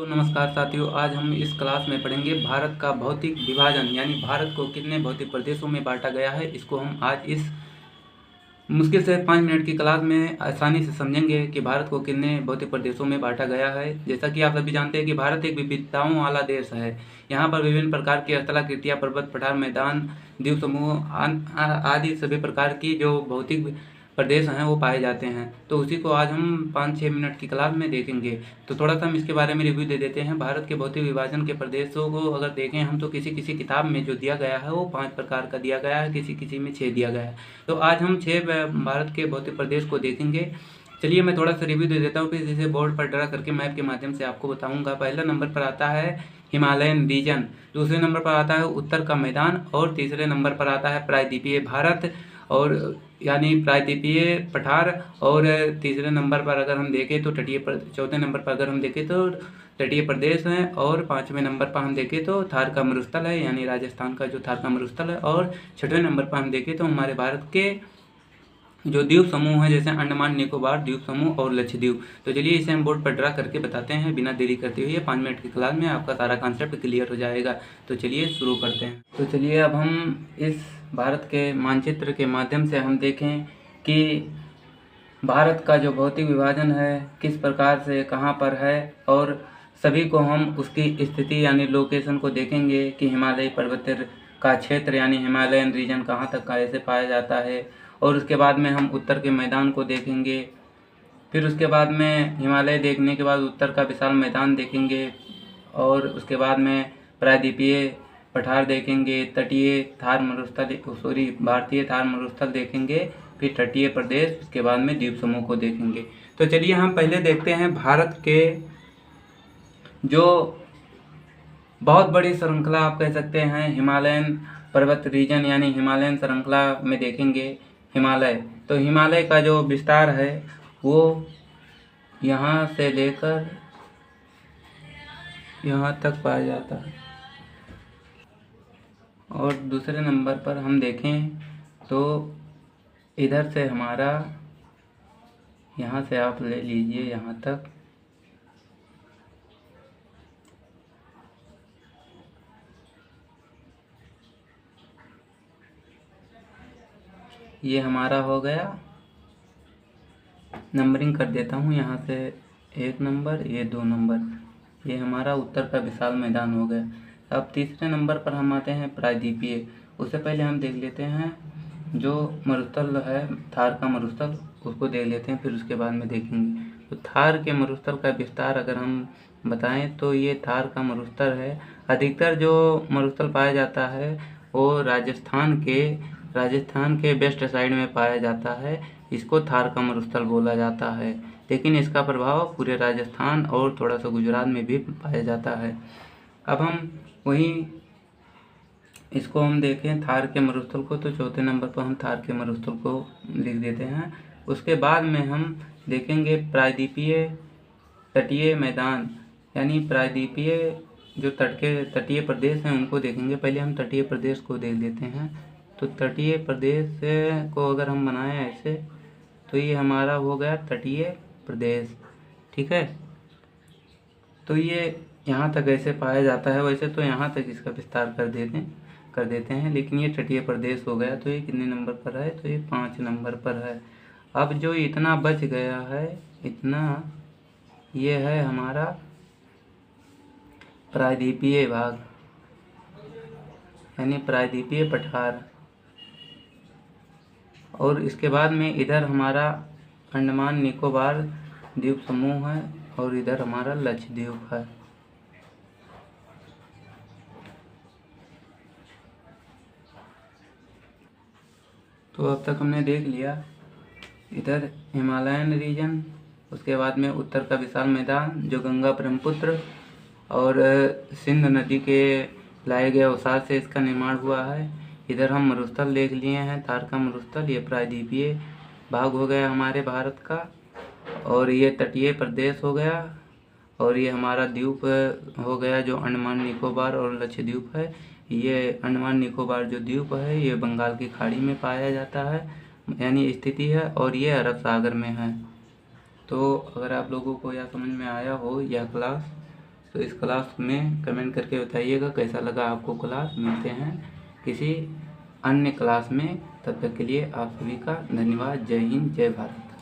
तो नमस्कार साथियों, आज हम इस क्लास में पढ़ेंगे भारत का भौतिक विभाजन यानी भारत को कितने भौतिक प्रदेशों में बांटा गया है। इसको हम आज इस मुश्किल से 5 मिनट की क्लास में आसानी से समझेंगे कि भारत को कितने भौतिक प्रदेशों में बांटा गया है। जैसा कि आप सभी जानते हैं कि भारत एक विविधताओं वाला देश है। यहाँ पर विभिन्न प्रकार की स्थलाकृतियाँ, पर्वत, पठार, मैदान, द्वीप समूह आदि सभी प्रकार की जो भौतिक प्रदेश हैं वो पाए जाते हैं। तो उसी को आज हम 5-6 मिनट की क्लास में देखेंगे। तो थोड़ा सा हम इसके बारे में रिव्यू दे देते हैं। भारत के भौतिक विभाजन के प्रदेशों को अगर देखें हम तो किसी किताब में जो दिया गया है वो 5 प्रकार का दिया गया है, किसी में 6 दिया गया है। तो आज हम 6 भारत के भौतिक प्रदेश को देखेंगे। चलिए मैं थोड़ा सा रिव्यू दे देता हूँ, फिर इसे बोर्ड पर ड्रा करके मैप के माध्यम से आपको बताऊंगा। पहला नंबर पर आता है हिमालयन रीजन, दूसरे नंबर पर आता है उत्तर का मैदान और तीसरे नंबर पर आता है प्रायद्वीपीय भारत और यानी प्रायद्वीपीय पठार और तीसरे नंबर पर अगर हम देखें तो चौथे नंबर पर अगर हम देखें तो तटीय प्रदेश हैं और 5वें नंबर पर हम देखें तो थार का मरुस्थल है यानी राजस्थान का जो थार का मरुस्थल है और 6वें नंबर पर हम देखें तो हमारे भारत के जो द्वीप समूह है जैसे अंडमान निकोबार द्वीप समूह और लक्षद्वीप। तो चलिए इसे हम बोर्ड पर ड्रा करके बताते हैं बिना देरी करते हुए। 5 मिनट की क्लास में आपका सारा कॉन्सेप्ट क्लियर हो जाएगा। तो चलिए शुरू करते हैं। तो चलिए अब हम इस भारत के मानचित्र के माध्यम से हम देखें कि भारत का जो भौतिक विभाजन है किस प्रकार से कहाँ पर है और सभी को हम उसकी स्थिति यानी लोकेशन को देखेंगे कि हिमालय पर्वत का क्षेत्र यानी हिमालयन रीजन कहाँ तक कैसे पाया जाता है। और उसके बाद में हम उत्तर के मैदान को देखेंगे। फिर उसके बाद में हिमालय देखने के बाद उत्तर का विशाल मैदान देखेंगे और उसके बाद में प्रायद्वीपीय पठार देखेंगे, तटीय थार मरुस्थल भारतीय थार मरुस्थल देखेंगे, फिर तटीय प्रदेश, उसके बाद में द्वीप समूह को देखेंगे। तो चलिए हम पहले देखते हैं भारत के जो बहुत बड़ी श्रृंखला आप कह सकते हैं हिमालयन पर्वत रीजन यानी हिमालयन श्रृंखला में देखेंगे हिमालय। तो हिमालय का जो विस्तार है वो यहाँ से लेकर यहाँ तक पाया जाता है। और दूसरे नंबर पर हम देखें तो इधर से हमारा यहाँ से आप ले लीजिए यहाँ तक, ये हमारा हो गया। नंबरिंग कर देता हूँ यहाँ से 1 नंबर, ये 2 नंबर, ये हमारा उत्तर का विशाल मैदान हो गया। अब तीसरे नंबर पर हम आते हैं प्रायद्वीपीय। उससे पहले हम देख लेते हैं जो मरुस्थल है थार का मरुस्थल, उसको देख लेते हैं, फिर उसके बाद में देखेंगे। तो थार के मरुस्थल का विस्तार अगर हम बताएं तो ये थार का मरुस्थल है। अधिकतर जो मरुस्थल पाया जाता है वो राजस्थान के वेस्ट साइड में पाया जाता है। इसको थार का मरुस्थल बोला जाता है, लेकिन इसका प्रभाव पूरे राजस्थान और थोड़ा सा गुजरात में भी पाया जाता है। अब हम वहीं इसको हम देखें थार के मरुस्थल को, तो चौथे नंबर पर हम थार के मरुस्थल को लिख देते हैं। उसके बाद में हम देखेंगे प्रायद्वीपीय तटीय मैदान यानी प्रायद्वीपीय जो तटीय प्रदेश हैं उनको देखेंगे। पहले हम तटीय प्रदेश को देख लेते हैं। तो तटीय प्रदेश को अगर हम बनाएं ऐसे तो ये हमारा हो गया तटीय प्रदेश, ठीक है। तो ये यहाँ तक ऐसे पाया जाता है। वैसे तो यहाँ तक इसका विस्तार कर देते हैं, लेकिन ये तटीय प्रदेश हो गया। तो ये कितने नंबर पर है? तो ये 5 नंबर पर है। अब जो इतना बच गया है इतना, ये है हमारा प्रायद्वीपीय भाग यानी प्रायद्वीपीय पठार। और इसके बाद में इधर हमारा अंडमान निकोबार द्वीप समूह है और इधर हमारा लक्षद्वीप है। तो अब तक हमने देख लिया इधर हिमालयन रीजन, उसके बाद में उत्तर का विशाल मैदान जो गंगा ब्रह्मपुत्र और सिंध नदी के लाए गए अवसाद से इसका निर्माण हुआ है। इधर हम मरुस्थल देख लिए हैं, थार का मरुस्थल, ये प्रायद्वीपीय भाग हो गया हमारे भारत का, और ये तटीय प्रदेश हो गया, और ये हमारा द्वीप हो गया जो अंडमान निकोबार और लक्षद्वीप है। ये अंडमान निकोबार जो द्वीप है ये बंगाल की खाड़ी में पाया जाता है यानी स्थिति है, और ये अरब सागर में है। तो अगर आप लोगों को यह समझ में आया हो यह क्लास, तो इस क्लास में कमेंट करके बताइएगा कैसा लगा आपको क्लास। मिलते हैं किसी अन्य क्लास में, तब तक के लिए आप सभी का धन्यवाद। जय हिंद, जय भारत।